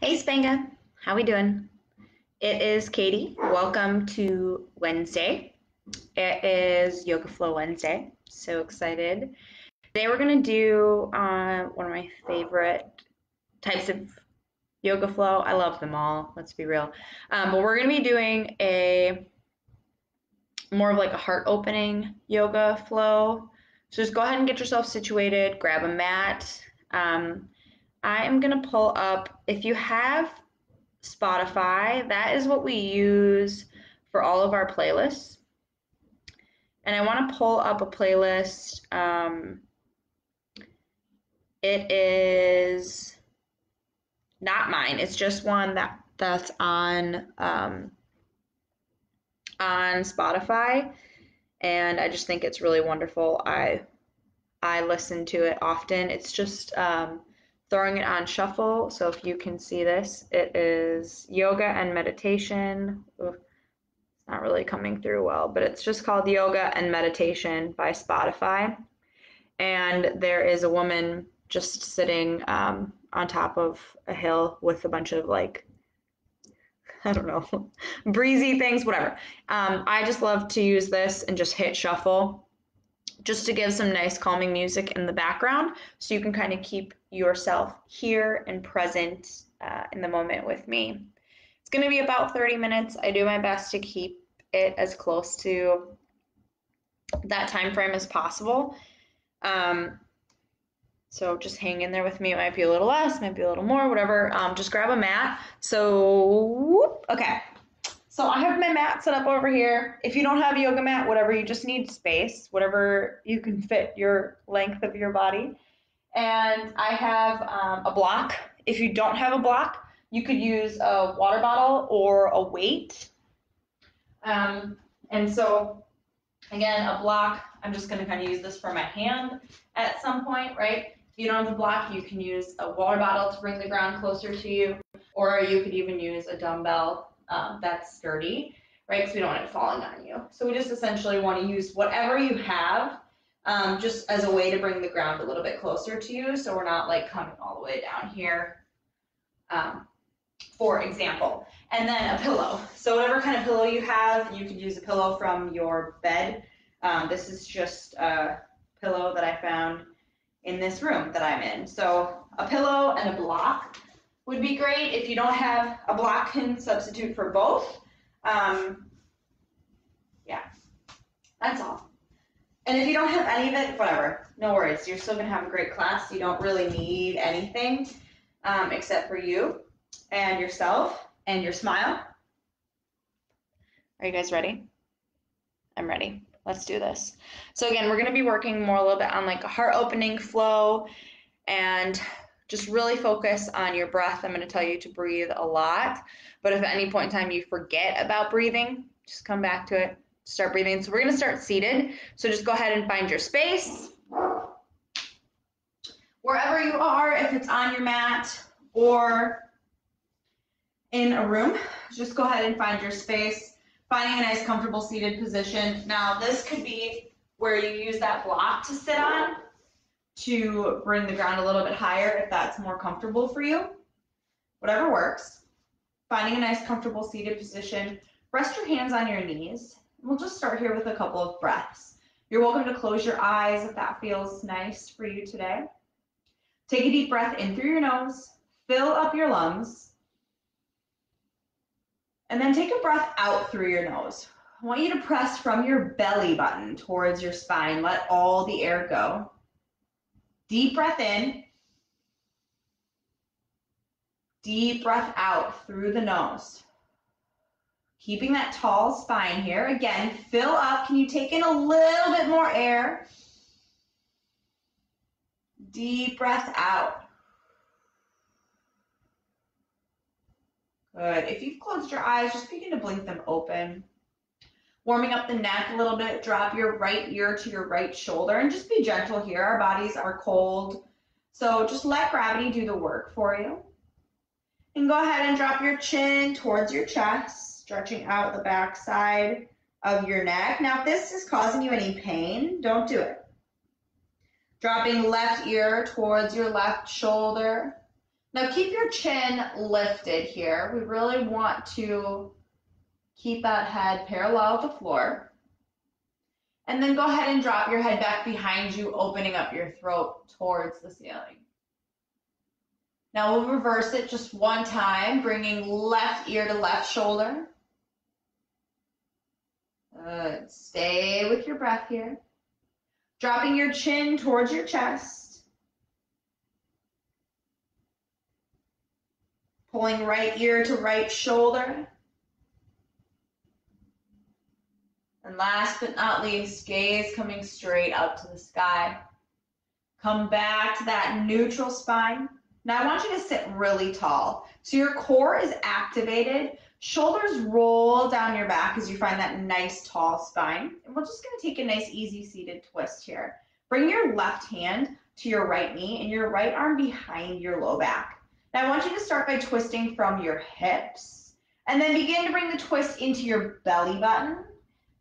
Hey Spanga, how we doing? It is Katie. Welcome to Wednesday. It is Yoga Flow Wednesday. So excited. Today we're gonna do one of my favorite types of yoga flow. I love them all. Let's be real. But we're gonna be doing a more of like a heart opening yoga flow. So just go ahead and get yourself situated. Grab a mat. I am gonna pull up. If you have Spotify. That is what we use for all of our playlists. And I want to pull up a playlist. It is not mine. It's just one that's on Spotify, and I just think it's really wonderful. I listen to it often. It's just throwing it on shuffle. So if you can see this, it is yoga and meditation. Ooh, not really coming through well, but it's just called Yoga and Meditation by Spotify. And there is a woman just sitting on top of a hill with a bunch of like, I don't know, breezy things, whatever. I just love to use this and just hit shuffle just to give some nice calming music in the background so you can kind of keep yourself here and present in the moment with me. It's going to be about 30 minutes. I do my best to keep it as close to that time frame as possible. So just hang in there with me. It might be a little less, might be a little more, whatever. Just grab a mat. So, okay. So I have my mat set up over here. If you don't have a yoga mat, whatever, you just need space, whatever you can fit your length of your body. And I have a block. If you don't have a block, you could use a water bottle or a weight. And so, again, a block, I'm just going to kind of use this for my hand at some point, right? If you don't have a block, you can use a water bottle to bring the ground closer to you, or you could even use a dumbbell that's sturdy, right? Because we don't want it falling on you. So we just essentially want to use whatever you have just as a way to bring the ground a little bit closer to you, so we're not like coming all the way down here, for example. And then a pillow. So whatever kind of pillow you have, you could use a pillow from your bed. This is just a pillow that I found in this room that I'm in. So a pillow and a block would be great. If you don't have a block, can substitute for both. Yeah, that's all. And if you don't have any of it, whatever, no worries. You're still gonna have a great class. You don't really need anything except for you and yourself and your smile. Are you guys ready? I'm ready. Let's do this. So again, we're going to be working more a little bit on like a heart opening flow and just really focus on your breath. I'm going to tell you to breathe a lot, but if at any point in time you forget about breathing, just come back to it, start breathing. So we're going to start seated. So just go ahead and find your space. Wherever you are, if it's on your mat or in a room, just go ahead and find your space. Finding a nice comfortable seated position. Now this could be where you use that block to sit on to bring the ground a little bit higher if that's more comfortable for you. Whatever works. Finding a nice comfortable seated position. Rest your hands on your knees. We'll just start here with a couple of breaths. You're welcome to close your eyes if that feels nice for you today. Take a deep breath in through your nose. Fill up your lungs. And then take a breath out through your nose. I want you to press from your belly button towards your spine. Let all the air go. Deep breath in. Deep breath out through the nose. Keeping that tall spine here. Again, fill up. Can you take in a little bit more air? Deep breath out. Good. If you've closed your eyes, just begin to blink them open. Warming up the neck a little bit. Drop your right ear to your right shoulder and just be gentle here. Our bodies are cold, so just let gravity do the work for you. And go ahead and drop your chin towards your chest, stretching out the back side of your neck. Now, if this is causing you any pain, don't do it. Dropping left ear towards your left shoulder. Now keep your chin lifted here. We really want to keep that head parallel with the floor. And then go ahead and drop your head back behind you, opening up your throat towards the ceiling. Now we'll reverse it just one time, bringing left ear to left shoulder. Good. Stay with your breath here. Dropping your chin towards your chest. Pulling right ear to right shoulder. And last but not least, gaze coming straight up to the sky. Come back to that neutral spine. Now I want you to sit really tall. So your core is activated. Shoulders roll down your back as you find that nice tall spine. And we're just gonna take a nice easy seated twist here. Bring your left hand to your right knee and your right arm behind your low back. Now I want you to start by twisting from your hips and then begin to bring the twist into your belly button,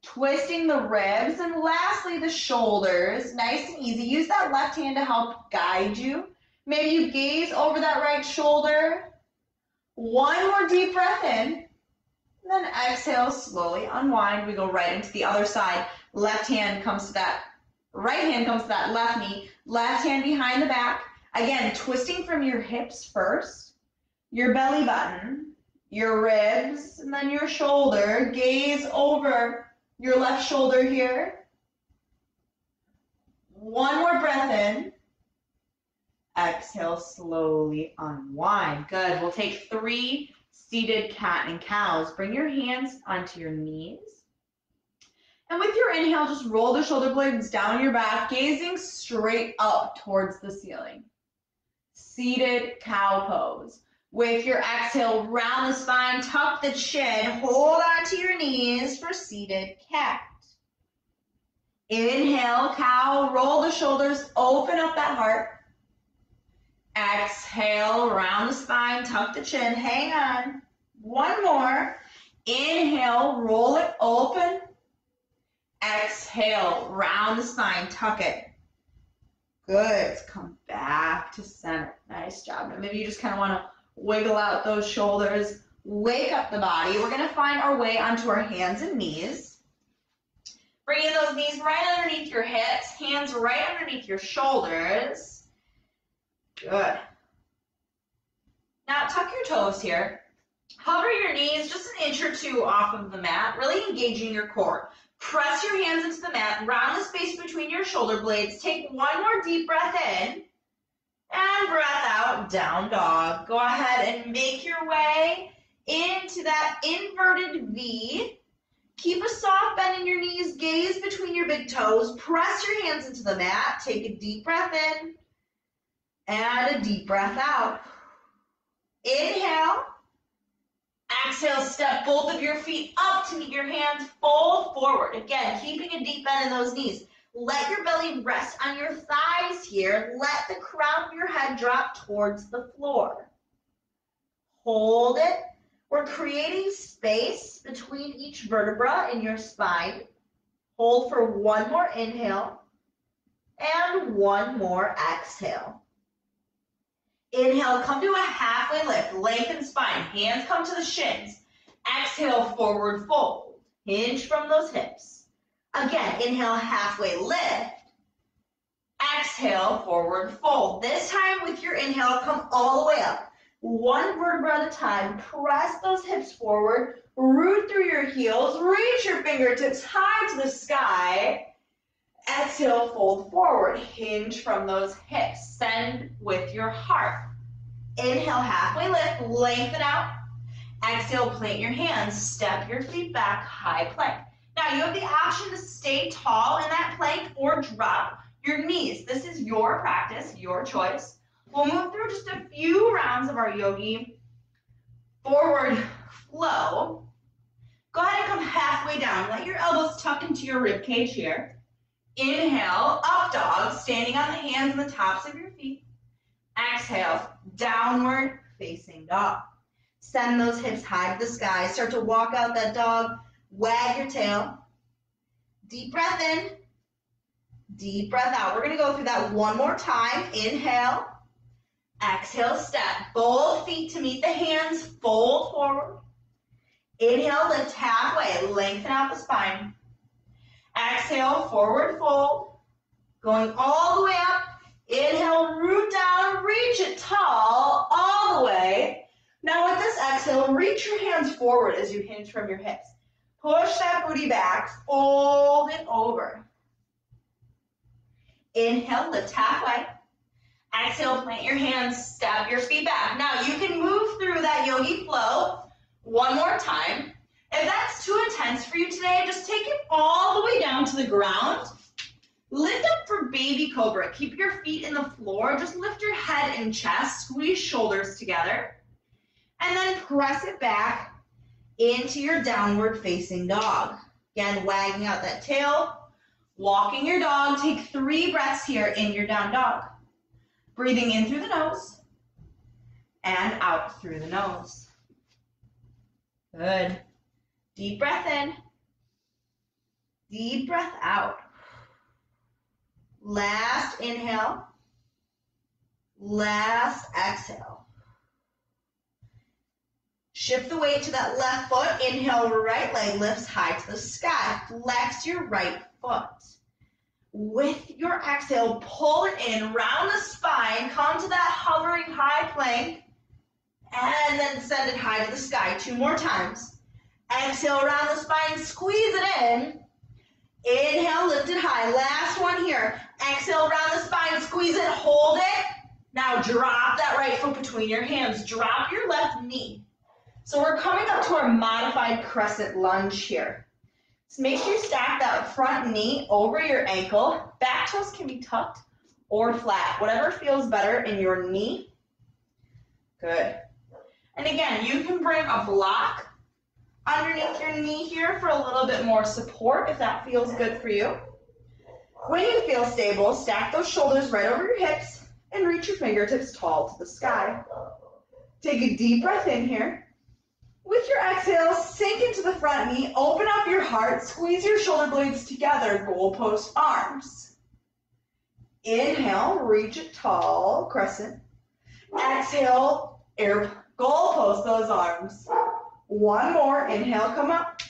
twisting the ribs, and lastly the shoulders. Nice and easy. Use that left hand to help guide you. Maybe you gaze over that right shoulder. One more deep breath in. And then exhale, slowly unwind. We go right into the other side. Left hand comes to that, right hand comes to that left knee. Left hand behind the back. Again, twisting from your hips first, your belly button, your ribs, and then your shoulder. Gaze over your left shoulder here. One more breath in. Exhale, slowly unwind. Good. We'll take 3 seated cat and cows. Bring your hands onto your knees. And with your inhale, just roll the shoulder blades down your back, gazing straight up towards the ceiling. Seated cow pose. With your exhale, round the spine, tuck the chin, hold onto your knees for seated cat. Inhale, cow, roll the shoulders, open up that heart. Exhale, round the spine, tuck the chin, hang on. One more. Inhale, roll it open. Exhale, round the spine, tuck it. Good. Come back to center. Nice job. Now maybe you just kind of want to wiggle out those shoulders, wake up the body. We're going to find our way onto our hands and knees. Bringing those knees right underneath your hips, hands right underneath your shoulders. Good. Now tuck your toes here. Hover your knees just an inch or two off of the mat, really engaging your core. Press your hands into the mat, round the space between your shoulder blades. Take one more deep breath in and breath out, down dog. Go ahead and make your way into that inverted V. Keep a soft bend in your knees, gaze between your big toes. Press your hands into the mat. Take a deep breath in and a deep breath out. Inhale. Exhale, step both of your feet up to meet your hands, fold forward. Again, keeping a deep bend in those knees. Let your belly rest on your thighs here. Let the crown of your head drop towards the floor. Hold it. We're creating space between each vertebra in your spine. Hold for one more inhale and one more exhale. Inhale, come to a halfway lift, lengthen spine, hands come to the shins. Exhale, forward fold, hinge from those hips. Again, inhale, halfway lift. Exhale, forward fold. This time with your inhale, come all the way up. One vertebra at a time, press those hips forward, root through your heels, reach your fingertips high to the sky. Exhale, fold forward, hinge from those hips, send with your heart. Inhale, halfway lift, lengthen out. Exhale, plant your hands, step your feet back, high plank. Now you have the option to stay tall in that plank or drop your knees. This is your practice, your choice. We'll move through just a few rounds of our yogi forward flow. Go ahead and come halfway down. Let your elbows tuck into your rib cage here. Inhale, up dog, standing on the hands and the tops of your feet. Exhale, downward facing dog. Send those hips high to the sky. Start to walk out that dog. Wag your tail. Deep breath in. Deep breath out. We're going to go through that one more time. Inhale. Exhale, step. Both feet to meet the hands, fold forward. Inhale, lift halfway, lengthen out the spine. Exhale, forward fold. Going all the way up. Inhale, root down, reach it tall, all the way. Now with this exhale, reach your hands forward as you hinge from your hips. Push that booty back, fold it over. Inhale, lift halfway. Exhale, plant your hands, step your feet back. Now you can move through that yogi flow one more time. If that's too intense for you today, just take it all the way down to the ground. Lift up for baby cobra. Keep your feet in the floor. Just lift your head and chest. Squeeze shoulders together. And then press it back into your downward facing dog. Again, wagging out that tail. Walking your dog. Take 3 breaths here in your down dog. Breathing in through the nose and out through the nose. Good. Deep breath in. Deep breath out. Last inhale. Last exhale. Shift the weight to that left foot. Inhale, right leg lifts high to the sky. Flex your right foot. With your exhale, pull it in, round the spine, come to that hovering high plank, and then send it high to the sky 2 more times. Exhale, round the spine, squeeze it in. Inhale, lift it high. Last one here. Exhale, round the spine, squeeze it, hold it. Now drop that right foot between your hands. Drop your left knee. So we're coming up to our modified crescent lunge here. So make sure you stack that front knee over your ankle. Back toes can be tucked or flat, whatever feels better in your knee. Good. And again, you can bring a block underneath your knee here for a little bit more support if that feels good for you. When you feel stable, stack those shoulders right over your hips and reach your fingertips tall to the sky. Take a deep breath in here. With your exhale, sink into the front knee, open up your heart, squeeze your shoulder blades together, goalpost arms. Inhale, reach it tall, crescent. Exhale, goalpost those arms. One more, inhale, come up.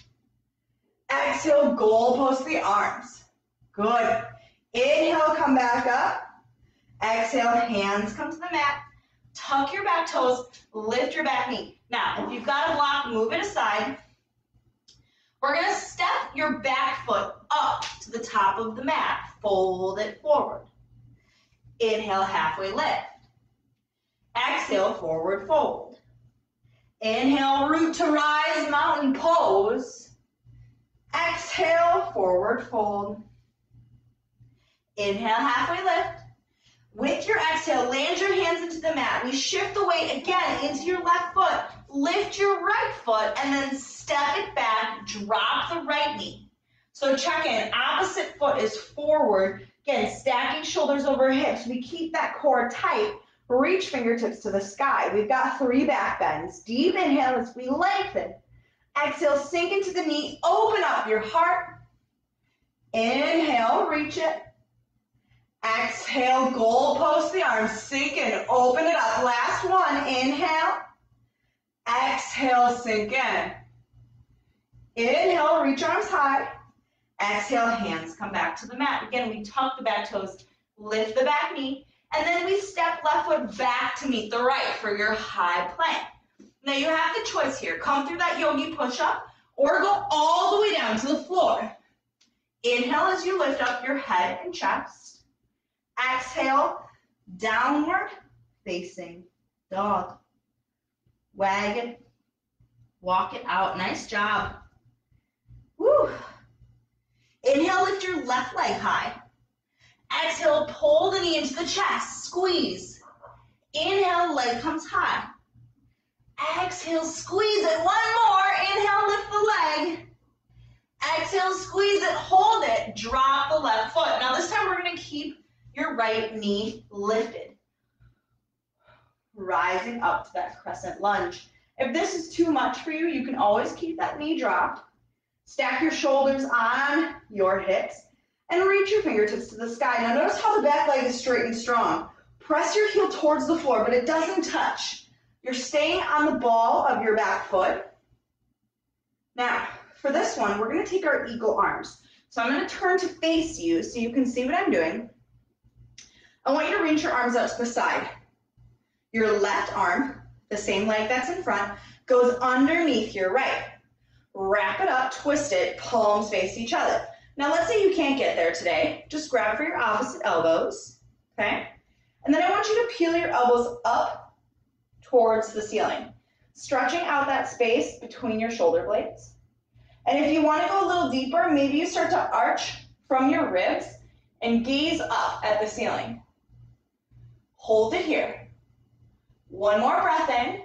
Exhale, goalpost the arms. Good. Inhale, come back up. Exhale, hands come to the mat. Tuck your back toes, lift your back knee. Now, if you've got a block, move it aside. We're going to step your back foot up to the top of the mat. Fold it forward. Inhale, halfway lift. Exhale, forward fold. Inhale, root to rise, mountain pose. Exhale, forward fold. Inhale, halfway lift. With your exhale, land your hands into the mat. We shift the weight again into your left foot. Lift your right foot and then step it back. Drop the right knee. So check in. Opposite foot is forward. Again, stacking shoulders over hips. We keep that core tight. Reach fingertips to the sky. We've got 3 back bends. Deep inhale as we lengthen. Exhale, sink into the knee. Open up your heart. Inhale, reach it. Exhale, goalpost the arms, sink in, open it up. Last one, inhale. Exhale, sink in. Inhale, reach arms high. Exhale, hands come back to the mat. Again, we tuck the back toes, lift the back knee, and then we step left foot back to meet the right for your high plank. Now you have the choice here. Come through that yogi push-up or go all the way down to the floor. Inhale as you lift up your head and chest. Exhale, downward facing dog. Wag it, walk it out. Nice job. Woo. Inhale, lift your left leg high. Exhale, pull the knee into the chest, squeeze. Inhale, leg comes high. Exhale, squeeze it. One more. Inhale, lift the leg. Exhale, squeeze it, hold it, drop the left foot. Now this time we're going to keep your right knee lifted. Rising up to that crescent lunge. If this is too much for you, you can always keep that knee dropped. Stack your shoulders on your hips and reach your fingertips to the sky. Now notice how the back leg is straight and strong. Press your heel towards the floor, but it doesn't touch. You're staying on the ball of your back foot. Now, for this one, we're going to take our eagle arms. So I'm going to turn to face you so you can see what I'm doing. I want you to reach your arms out to the side. Your left arm, the same leg that's in front, goes underneath your right. Wrap it up, twist it, palms face each other. Now let's say you can't get there today. Just grab for your opposite elbows, okay? And then I want you to peel your elbows up towards the ceiling, stretching out that space between your shoulder blades. And if you want to go a little deeper, maybe you start to arch from your ribs and gaze up at the ceiling. Hold it here. One more breath in,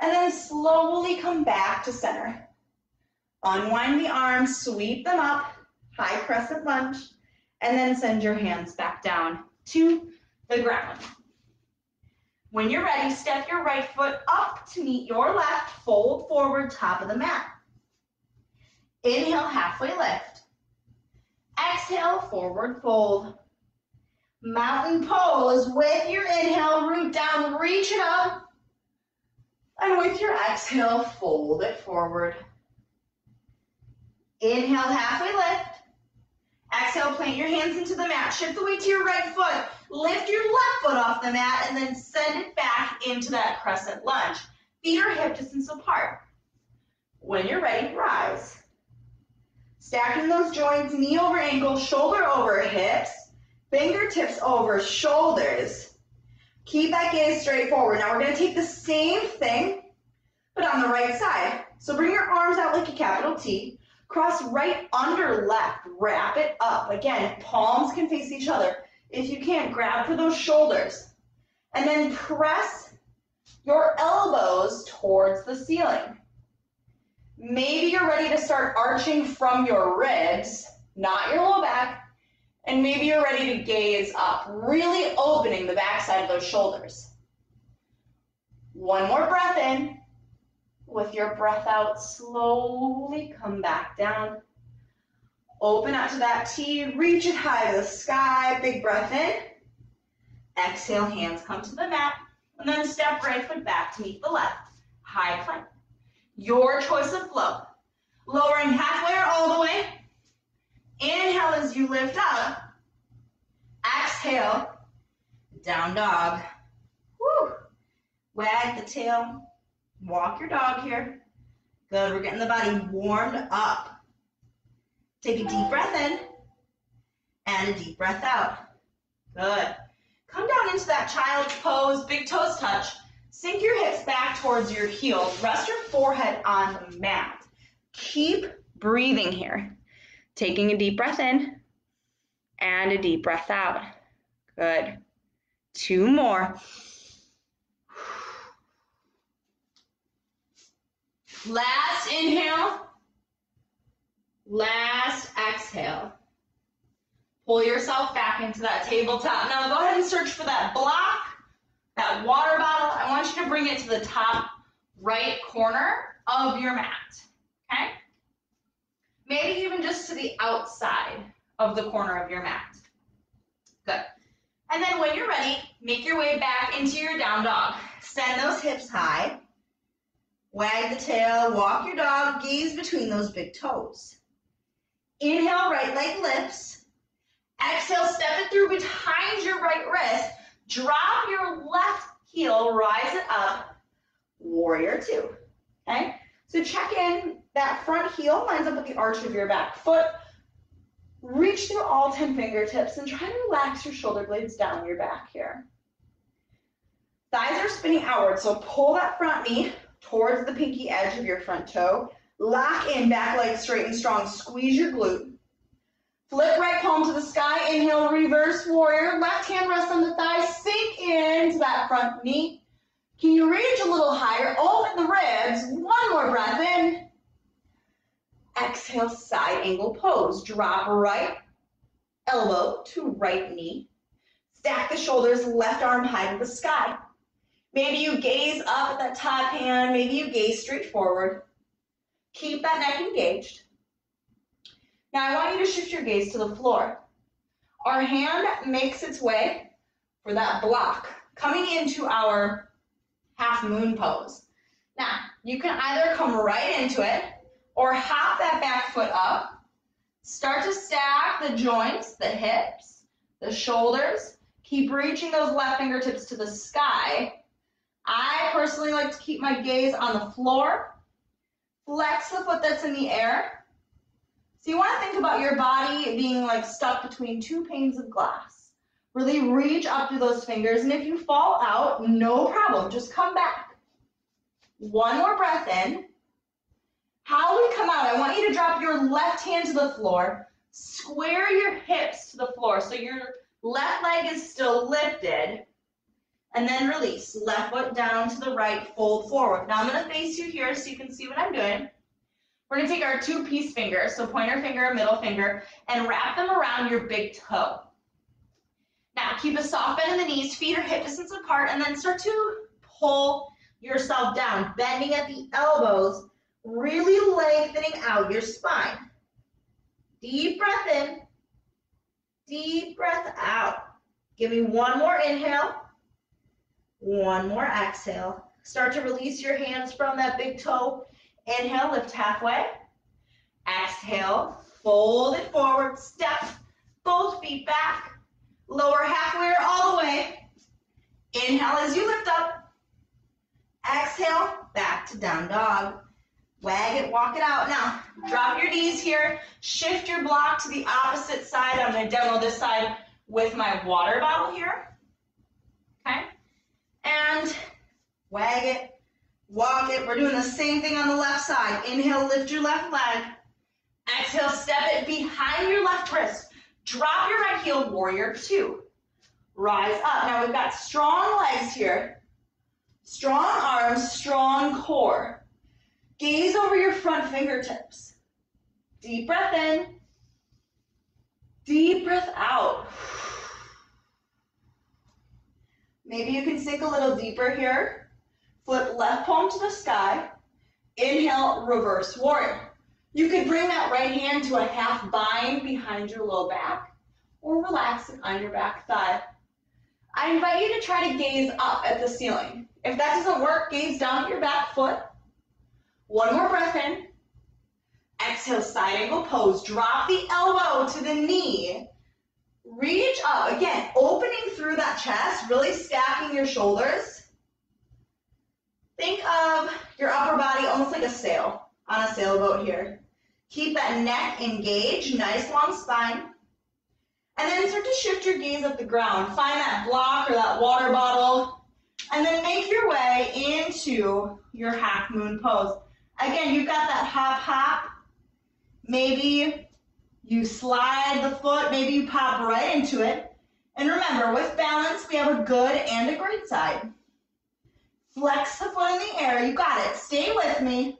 and then slowly come back to center. Unwind the arms, sweep them up, high crescent lunge, and then send your hands back down to the ground. When you're ready, step your right foot up to meet your left, fold forward, top of the mat. Inhale, halfway lift. Exhale, forward fold. Mountain pose with your inhale, root down, reach it up. And with your exhale, fold it forward. Inhale, halfway lift. Exhale, plant your hands into the mat. Shift the weight to your right foot. Lift your left foot off the mat and then send it back into that crescent lunge. Feet are hip distance apart. When you're ready, rise. Stacking those joints, knee over ankle, shoulder over hips, fingertips over shoulders. Keep that gaze straight forward. Now we're going to take the same thing, but on the right side. So bring your arms out like a capital T. Cross right under left. Wrap it up. Again, palms can face each other. If you can't, grab for those shoulders. And then press your elbows towards the ceiling. Maybe you're ready to start arching from your ribs, not your low back, and maybe you're ready to gaze up, really opening the backside of those shoulders. One more breath in. With your breath out, slowly come back down. Open out to that T, reach it high to the sky, big breath in. Exhale, hands come to the mat, and then step right foot back to meet the left. High plank. Your choice of flow. Lowering halfway or all the way. Inhale as you lift up. Exhale, down dog. Woo. Wag the tail. Walk your dog here. Good, we're getting the body warmed up. Take a deep breath in and a deep breath out. Good. Come down into that child's pose, big toes touch. Sink your hips back towards your heels. Rest your forehead on the mat. Keep breathing here. Taking a deep breath in and a deep breath out. Good. 2 more. Last inhale. Last exhale. Pull yourself back into that tabletop. Now go ahead and search for that block, that water bottle. I want you to bring it to the top right corner of your mat, okay? Maybe even just to the outside of the corner of your mat. Good. And then when you're ready, make your way back into your down dog. Send those hips high. Wag the tail, walk your dog, gaze between those big toes. Inhale, right leg lifts. Exhale, step it through behind your right wrist. Drop your left heel, rise it up. Warrior 2, okay? So check in, that front heel lines up with the arch of your back foot. Reach through all 10 fingertips and try to relax your shoulder blades down your back here. Thighs are spinning outward, so pull that front knee towards the pinky edge of your front toe. Lock in, back leg straight and strong. Squeeze your glute. Flip right palm to the sky. Inhale, reverse warrior. Left hand rests on the thigh. Sink into that front knee. Can you reach a little higher? Open the ribs. One more breath in. Exhale, side angle pose. Drop right elbow to right knee. Stack the shoulders, left arm high to the sky. Maybe you gaze up at that top hand. Maybe you gaze straight forward. Keep that neck engaged. Now I want you to shift your gaze to the floor. Our hand makes its way for that block, coming into our half moon pose. Now, you can either come right into it or hop that back foot up. Start to stack the joints, the hips, the shoulders. Keep reaching those left fingertips to the sky. I personally like to keep my gaze on the floor. Flex the foot that's in the air. So you want to think about your body being like stuck between two panes of glass. Really reach up through those fingers, and if you fall out, no problem, just come back. One more breath in. How we come out, I want you to drop your left hand to the floor, square your hips to the floor so your left leg is still lifted, and then release. Left foot down to the right, fold forward. Now I'm going to face you here so you can see what I'm doing. We're going to take our two peace fingers, so pointer finger, middle finger, and wrap them around your big toe. Now keep a soft bend in the knees, feet are hip distance apart, and then start to pull yourself down, bending at the elbows, really lengthening out your spine. Deep breath in, deep breath out. Give me one more inhale, one more exhale. Start to release your hands from that big toe. Inhale, lift halfway. Exhale, fold it forward, step both feet back. Lower halfway or all the way. Inhale as you lift up. Exhale, back to down dog. Wag it, walk it out. Now, drop your knees here. Shift your block to the opposite side. I'm going to demo this side with my water bottle here. Okay? And wag it, walk it. We're doing the same thing on the left side. Inhale, lift your left leg. Exhale, step it behind your left wrist. Drop your right heel, warrior two. Rise up. Now we've got strong legs here. Strong arms, strong core. Gaze over your front fingertips. Deep breath in. Deep breath out. Maybe you can sink a little deeper here. Flip left palm to the sky. Inhale, reverse warrior. You could bring that right hand to a half bind behind your low back or relax it on your back thigh. I invite you to try to gaze up at the ceiling. If that doesn't work, gaze down at your back foot. One more breath in. Exhale, side angle pose. Drop the elbow to the knee. Reach up. Again, opening through that chest, really stacking your shoulders. Think of your upper body almost like a sail on a sailboat here. Keep that neck engaged, nice long spine. And then start to shift your gaze up the ground. Find that block or that water bottle. And then make your way into your half moon pose. Again, you've got that hop, hop. Maybe you slide the foot, maybe you pop right into it. And remember, with balance, we have a good and a great side. Flex the foot in the air. You got it. Stay with me.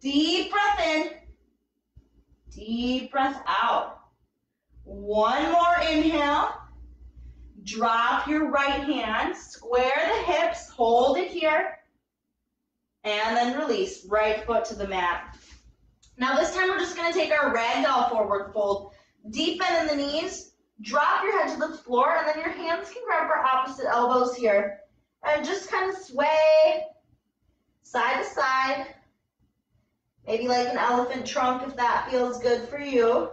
Deep breath in. Deep breath out. One more inhale. Drop your right hand. Square the hips. Hold it here. And then release. Right foot to the mat. Now this time we're just going to take our ragdoll forward fold. Deep bend in the knees. Drop your head to the floor. And then your hands can grab our opposite elbows here. And just kind of sway side to side. Maybe like an elephant trunk if that feels good for you.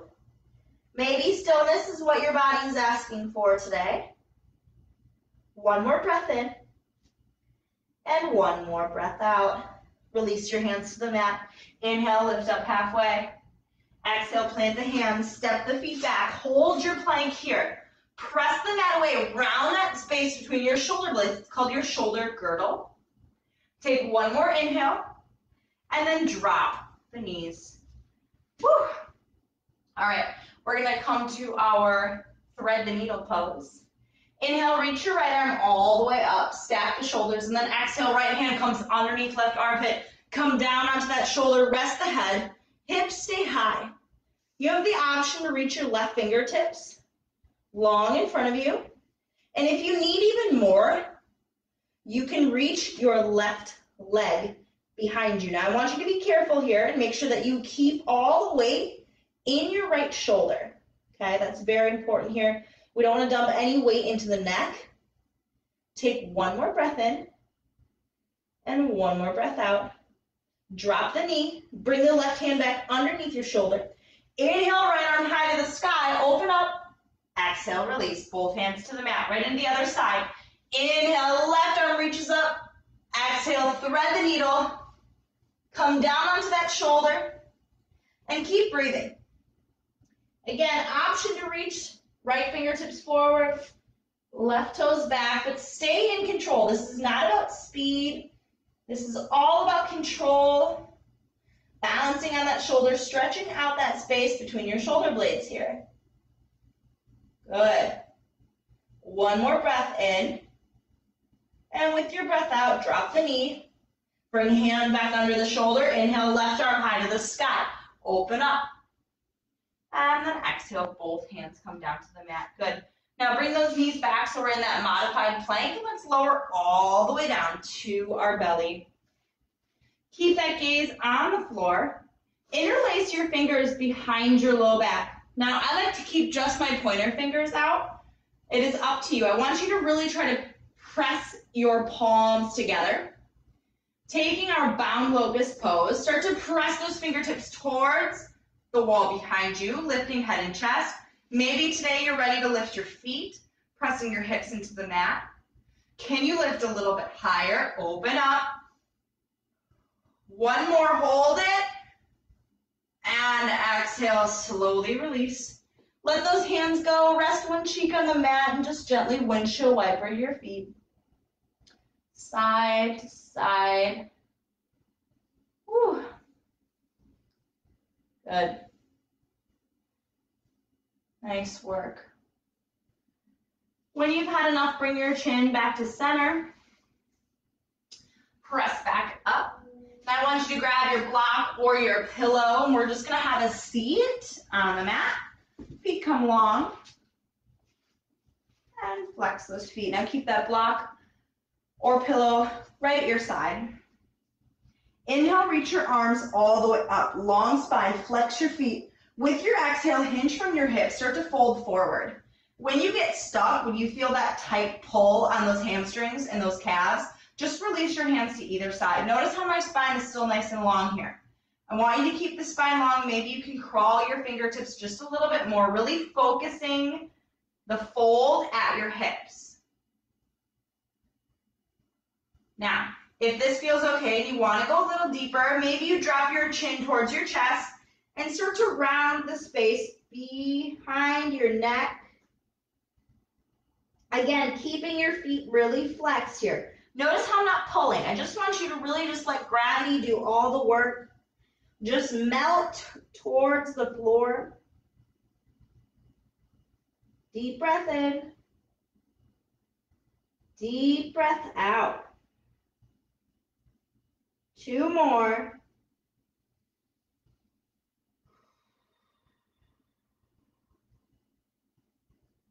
Maybe stillness is what your body is asking for today. One more breath in. And one more breath out. Release your hands to the mat. Inhale, lift up halfway. Exhale, plant the hands, step the feet back. Hold your plank here. Press the mat away around that space between your shoulder blades. It's called your shoulder girdle. Take one more inhale. And then drop the knees. Whew. All right, we're gonna come to our thread the needle pose. Inhale, reach your right arm all the way up, stack the shoulders, and then exhale, right hand comes underneath left armpit. Come down onto that shoulder, rest the head, hips stay high. You have the option to reach your left fingertips long in front of you. And if you need even more, you can reach your left leg behind you. Now I want you to be careful here and make sure that you keep all the weight in your right shoulder. Okay, that's very important here. We don't want to dump any weight into the neck. Take one more breath in and one more breath out. Drop the knee. Bring the left hand back underneath your shoulder. Inhale, right arm high to the sky. Open up. Exhale, release. Both hands to the mat. Right into the other side. Inhale, left arm reaches up. Exhale, thread the needle. Come down onto that shoulder. And keep breathing. Again, option to reach right fingertips forward, left toes back, but stay in control. This is not about speed. This is all about control. Balancing on that shoulder, stretching out that space between your shoulder blades here. Good. One more breath in. And with your breath out, drop the knee. Bring hand back under the shoulder. Inhale, left arm high to the sky. Open up. And then exhale, both hands come down to the mat. Good. Now bring those knees back so we're in that modified plank, and let's lower all the way down to our belly. Keep that gaze on the floor. Interlace your fingers behind your low back. Now I like to keep just my pointer fingers out. It is up to you. I want you to really try to press your palms together. Taking our bound locust pose, start to press those fingertips towards the wall behind you, lifting head and chest. Maybe today you're ready to lift your feet, pressing your hips into the mat. Can you lift a little bit higher? Open up. One more, hold it. And exhale, slowly release. Let those hands go. Rest one cheek on the mat and just gently windshield wiper your feet. Side to side. Whew. Good. Nice work. When you've had enough, bring your chin back to center. Press back up. Now I want you to grab your block or your pillow, and we're just going to have a seat on the mat. Feet come long. And flex those feet. Now keep that block or pillow right at your side. Inhale, reach your arms all the way up. Long spine, flex your feet. With your exhale, hinge from your hips. Start to fold forward. When you get stuck, when you feel that tight pull on those hamstrings and those calves, just release your hands to either side. Notice how my spine is still nice and long here. I want you to keep the spine long. Maybe you can crawl your fingertips just a little bit more, really focusing the fold at your hips. Now, if this feels okay and you want to go a little deeper, maybe you drop your chin towards your chest and start to round the space behind your neck. Again, keeping your feet really flexed here. Notice how I'm not pulling. I just want you to really just let gravity do all the work. Just melt towards the floor. Deep breath in. Deep breath out. 2 more.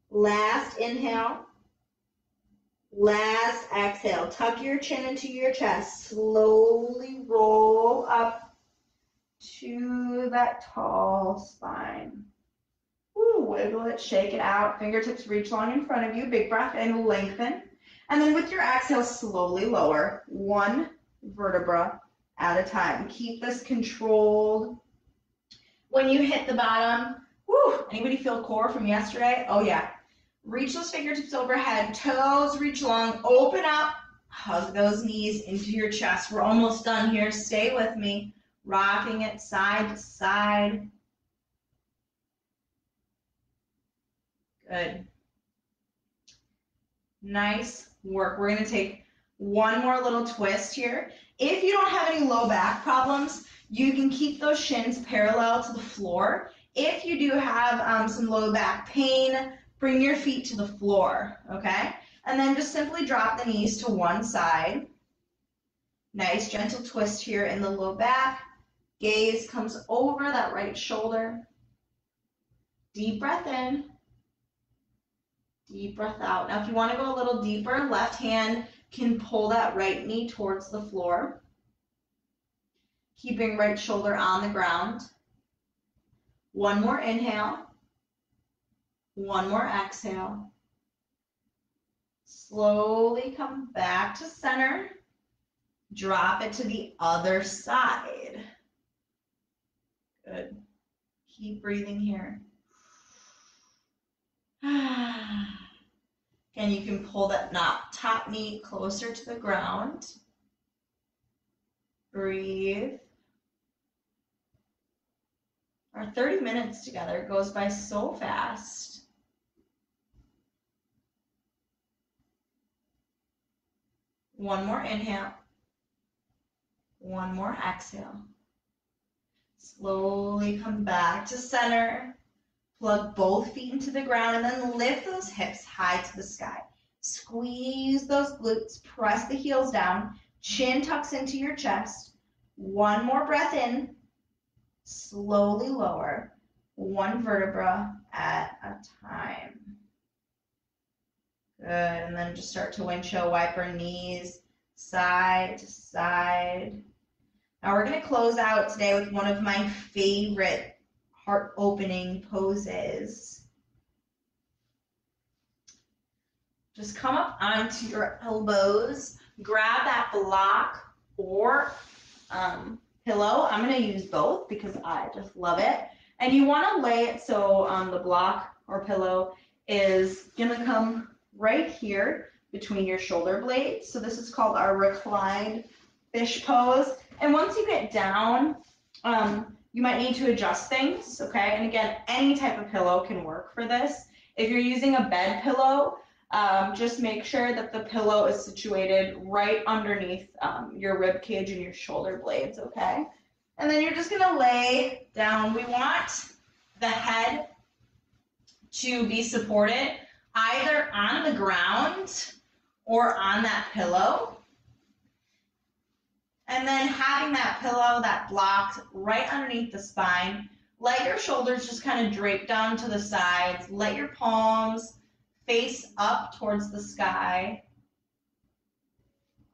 Last inhale. Last exhale. Tuck your chin into your chest. Slowly roll up to that tall spine. Woo, wiggle it, shake it out. Fingertips reach long in front of you. Big breath in, lengthen. And then with your exhale, slowly lower. 1 vertebra at a time. Keep this controlled. When you hit the bottom, woo, anybody feel core from yesterday? Oh yeah. Reach those fingertips overhead, toes reach long, open up, hug those knees into your chest. We're almost done here. Stay with me. Rocking it side to side. Good. Nice work. We're going to take one more little twist here. If you don't have any low back problems, you can keep those shins parallel to the floor. If you do have some low back pain, bring your feet to the floor, okay? And then just simply drop the knees to one side. Nice gentle twist here in the low back. Gaze comes over that right shoulder. Deep breath in. Deep breath out. Now if you want to go a little deeper, left hand can pull that right knee towards the floor. Keeping right shoulder on the ground. One more inhale. One more exhale. Slowly come back to center. Drop it to the other side. Good. Keep breathing here. And you can pull that top knee closer to the ground. Breathe. Our 30 minutes together goes by so fast. One more inhale. One more exhale. Slowly come back to center. Plug both feet into the ground and then lift those hips high to the sky. Squeeze those glutes, press the heels down, chin tucks into your chest. One more breath in. Slowly lower, one vertebra at a time. Good, and then just start to windshield wiper knees side to side. Now we're going to close out today with one of my favorite heart opening poses. Just come up onto your elbows, grab that block or pillow. I'm going to use both because I just love it. And you want to lay it so the block or pillow is going to come right here between your shoulder blades. So this is called our reclined fish pose. And once you get down, you might need to adjust things, okay? And again, any type of pillow can work for this. If you're using a bed pillow, just make sure that the pillow is situated right underneath your rib cage and your shoulder blades, okay? And then you're just gonna lay down. We want the head to be supported either on the ground or on that pillow. And then having that pillow, that blocked right underneath the spine, let your shoulders just kind of drape down to the sides. Let your palms face up towards the sky.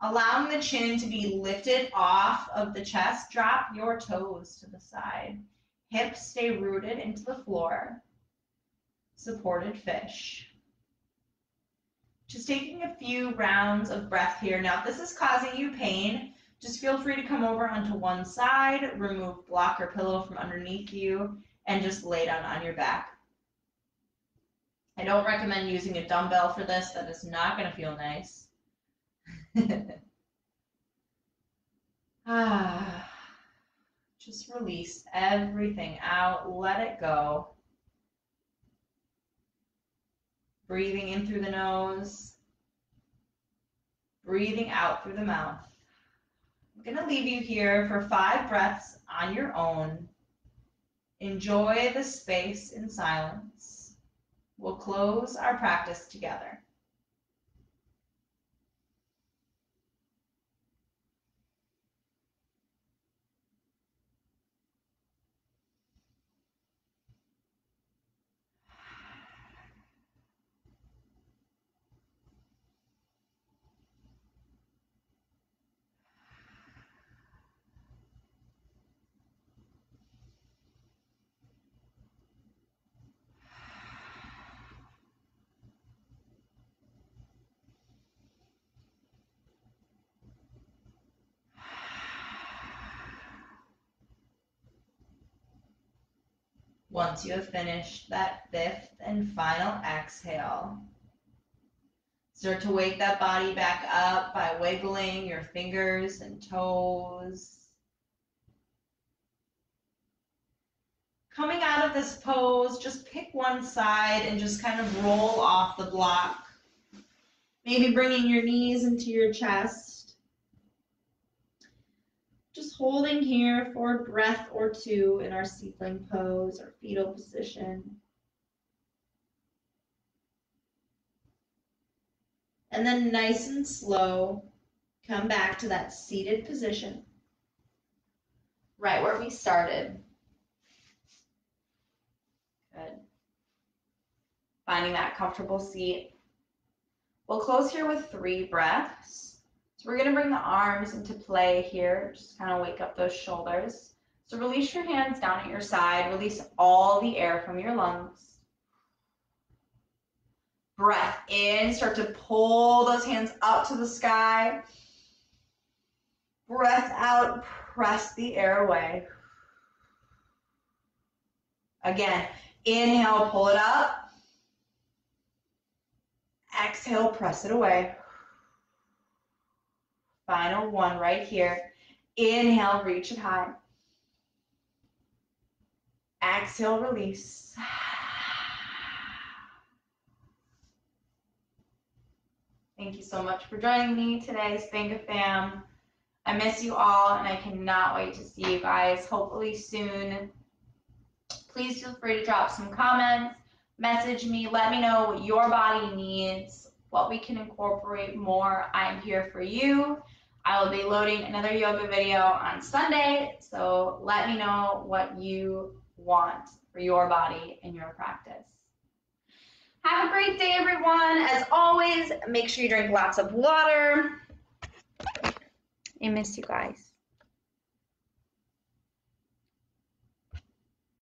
Allowing the chin to be lifted off of the chest. Drop your toes to the side. Hips stay rooted into the floor. Supported fish. Just taking a few rounds of breath here. Now, if this is causing you pain, just feel free to come over onto one side, remove block or pillow from underneath you, and just lay down on your back. I don't recommend using a dumbbell for this. That is not going to feel nice. Just release everything out. Let it go. Breathing in through the nose. Breathing out through the mouth. I'm going to leave you here for 5 breaths on your own. Enjoy the space in silence. We'll close our practice together. Once you have finished that 5th and final exhale, start to wake that body back up by wiggling your fingers and toes. Coming out of this pose, just pick one side and just kind of roll off the block. Maybe bringing your knees into your chest. Just holding here for a breath or two in our seedling pose or fetal position. And then nice and slow, come back to that seated position, right where we started. Good. Finding that comfortable seat. We'll close here with 3 breaths. So we're going to bring the arms into play here, just kind of wake up those shoulders. So release your hands down at your side, release all the air from your lungs. Breath in, start to pull those hands up to the sky. Breath out, press the air away. Again, inhale, pull it up. Exhale, press it away. Final one right here. Inhale, reach it high. Exhale, release. Thank you so much for joining me today, Spango fam. I miss you all, and I cannot wait to see you guys hopefully soon. Please feel free to drop some comments, message me, let me know what your body needs, what we can incorporate more. I'm here for you. I will be loading another yoga video on Sunday, so let me know what you want for your body and your practice. Have a great day, everyone. As always, make sure you drink lots of water. I miss you guys.